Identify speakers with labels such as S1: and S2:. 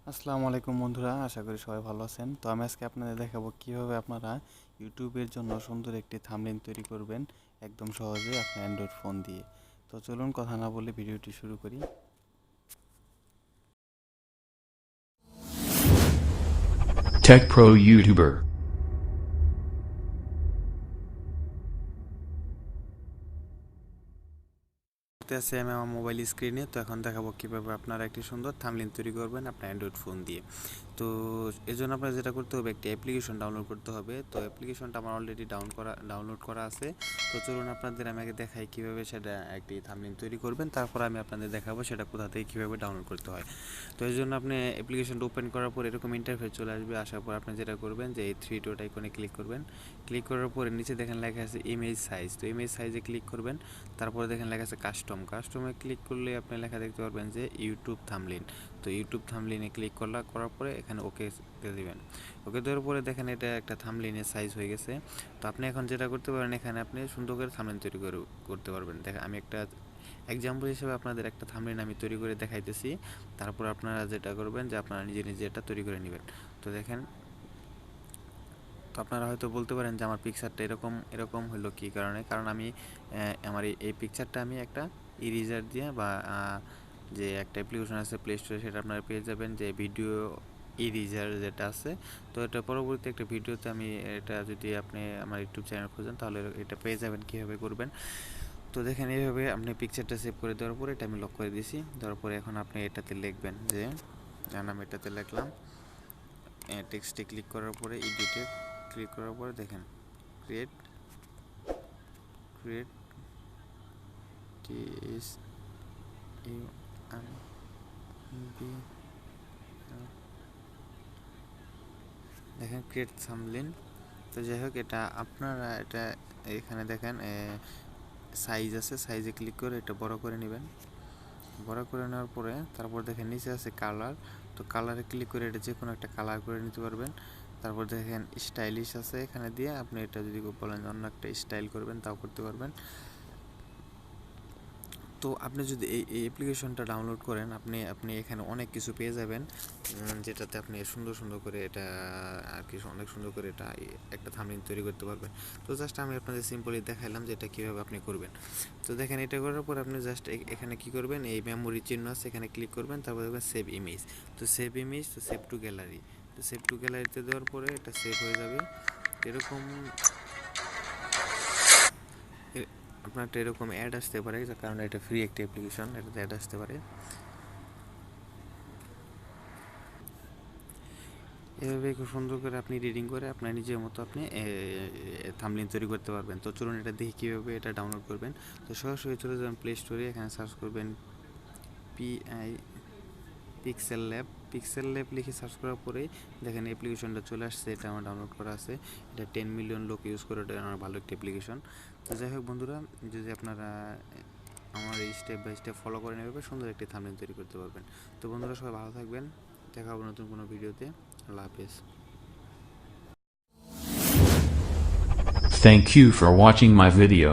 S1: আসসালামু আলাইকুম বন্ধুরা, আশা করি সবাই ভালো আছেন। তো আমি আজকে আপনাদের দেখাবো কিভাবে আপনারা ইউটিউবের জন্য সুন্দর একটি থাম্বনেইল তৈরি করবেন একদম সহজে আপনার অ্যান্ড্রয়েড ফোন দিয়ে। তো চলুন কথা না বলে ভিডিওটি শুরু করি।
S2: Tech Pro YouTuber.
S1: আছে আমি আমার মোবাইল স্ক্রিনে। তো এখন দেখাবো কিভাবে আপনারা একটি সুন্দর থাম্বনেইল তৈরি করবেন আপনার অ্যান্ড্রয়েড ফোন দিয়ে। তো এর জন্য আপনার যেটা করতে হবে, একটি অ্যাপ্লিকেশন ডাউনলোড করতে হবে। তো অ্যাপ্লিকেশনটা আমার অলরেডি ডাউনলোড করা আছে। তো চলুন আপনাদের আমি আগে দেখাই কিভাবে সেটা একটি থাম্বনেইল তৈরি করবেন, তারপর আমি আপনাদের দেখাবো সেটা কোথা থেকে কীভাবে ডাউনলোড করতে হয়। তো এর জন্য আপনি অ্যাপ্লিকেশনটা ওপেন করার পর এরকম ইন্টারফেস চলে আসবে। আসার পর আপনি যেটা করবেন যে এই থ্রি ডট আইকনে ক্লিক করবেন। ক্লিক করার পরে নিচে দেখেন লেখা আছে ইমেজ সাইজ। তো ইমেজ সাইজে ক্লিক করবেন। তারপরে দেখেন লেখা আছে কাস্টমে ক্লিক করলে আপনি লেখা দেখতে পারবেন যে ইউটিউব থাম্বনেইল। তো ইউটিউব থাম্বনেইলে ক্লিক করার পরে এখানে ওকে দিবেন। ওকে দেওয়ার পরে দেখেন এটা একটা থাম্বনেইলের সাইজ হয়ে গেছে। তো আপনি এখন যেটা করতে পারেন, এখানে আপনি সুন্দর করে থাম্বনেইল তৈরি করতে পারবেন। দেখেন আমি একটা এক্সাম্পল হিসেবে আপনাদের একটা থাম্বনেইল আমি তৈরি করে দেখাইতেছি। তারপর আপনারা যেটা করবেন যে আপনারা নিজে এটা তৈরি করে নেবেন। তো দেখেন, তো আপনারা হয়তো বলতে পারেন যে আমার পিকচারটা এরকম হলো কী কারণে। কারণ আমি আমার এই পিকচারটা আমি একটা ইরেজার দিয়ে বা যে একটা অ্যাপ্লিকেশন আছে প্লে স্টোরে, সেটা আপনারা পেয়ে যাবেন যে ভিডিও ইরেজার যেটা আছে। তো এটা পরবর্তী একটা ভিডিওতে আমি এটা যদি আপনি আমার ইউটিউব চ্যানেল খোঁজেন তাহলে এটা পেয়ে যাবেন কীভাবে করবেন। তো দেখেন এইভাবে আপনি পিকচারটা সেভ করে দেওয়ার পরে এটা আমি লক করে দিয়েছি। দেওয়ার পরে এখন আপনি এটাতে লিখবেন যে আমি এটাতে লিখলাম, টেক্সটে ক্লিক করার পরে এডিটে ক্লিক করার পরে দেখেন create TS U N B, দেখেন ক্রিয়েট থাম্বনেইল। তো যাই হোক, এটা আপনারা এটা এখানে দেখেন সাইজ আছে, সাইজে ক্লিক করে এটা বড় করে নেবেন। বড় করে নেওয়ার পরে তারপর দেখেন নিচে আছে কালার। তো কালারে ক্লিক করে এটা যে কোনো একটা কালার করে নিতে পারবেন। তারপর দেখেন স্টাইলিশ আছে, এখানে দিয়ে আপনি এটা যদি বলেন অন্য একটা স্টাইল করবেন তাও করতে পারবেন। তো আপনি যদি এই অ্যাপ্লিকেশনটা ডাউনলোড করেন, আপনি এখানে অনেক কিছু পেয়ে যাবেন, যেটাতে আপনি সুন্দর করে এটা আর কি অনেক সুন্দর করে এটা একটা থাম্বনেইল তৈরি করতে পারবেন। তো জাস্ট আমি আপনাদের সিম্পলি দেখাইলাম যে এটা কীভাবে আপনি করবেন। তো দেখেন এটা করার পর আপনি জাস্ট এখানে কি করবেন, এই মেমোরি চিহ্ন আছে এখানে ক্লিক করবেন। তারপর দেখবেন সেভ ইমেজ। তো সেভ ইমেজ, তো সেভ টু গ্যালারি। তো সেভ টু গ্যালারিতে দেওয়ার পরে এটা সেভ হয়ে যাবে। এরকম আপনার একটা এরকম অ্যাড আসতে পারে, কারণ এটা ফ্রি একটি অ্যাপ্লিকেশন, এটাতে অ্যাড আসতে পারে। এভাবে খুব সুন্দর করে আপনি রিডিং করে আপনার নিজের মতো আপনি থাম্বনেইল তৈরি করতে পারবেন। তো চলুন এটা দেখি কীভাবে এটা ডাউনলোড করবেন। তো সরাসরি চলে যাবেন প্লে স্টোরে, এখানে সার্চ করবেন পিক্সেল ল্যাব লিখে সার্চ করার পরেই দেখেন অ্যাপ্লিকেশনটা চলে আসছে। এটা আমার ডাউনলোড করা আছে। এটা 10 মিলিয়ন লোক ইউজ করে, এটা আমার ভালো একটা অ্যাপ্লিকেশন। তো যাই হোক বন্ধুরা, যদি আপনারা আমার এই স্টেপ বাই স্টেপ ফলো করে নেবে সুন্দর একটি থাম্বনেইল তৈরি করতে পারবেন। তো বন্ধুরা সবাই ভালো থাকবেন, দেখা হবে নতুন কোনো ভিডিওতে। আল্লাহ হাফেজ।
S2: Thank you for watching my video.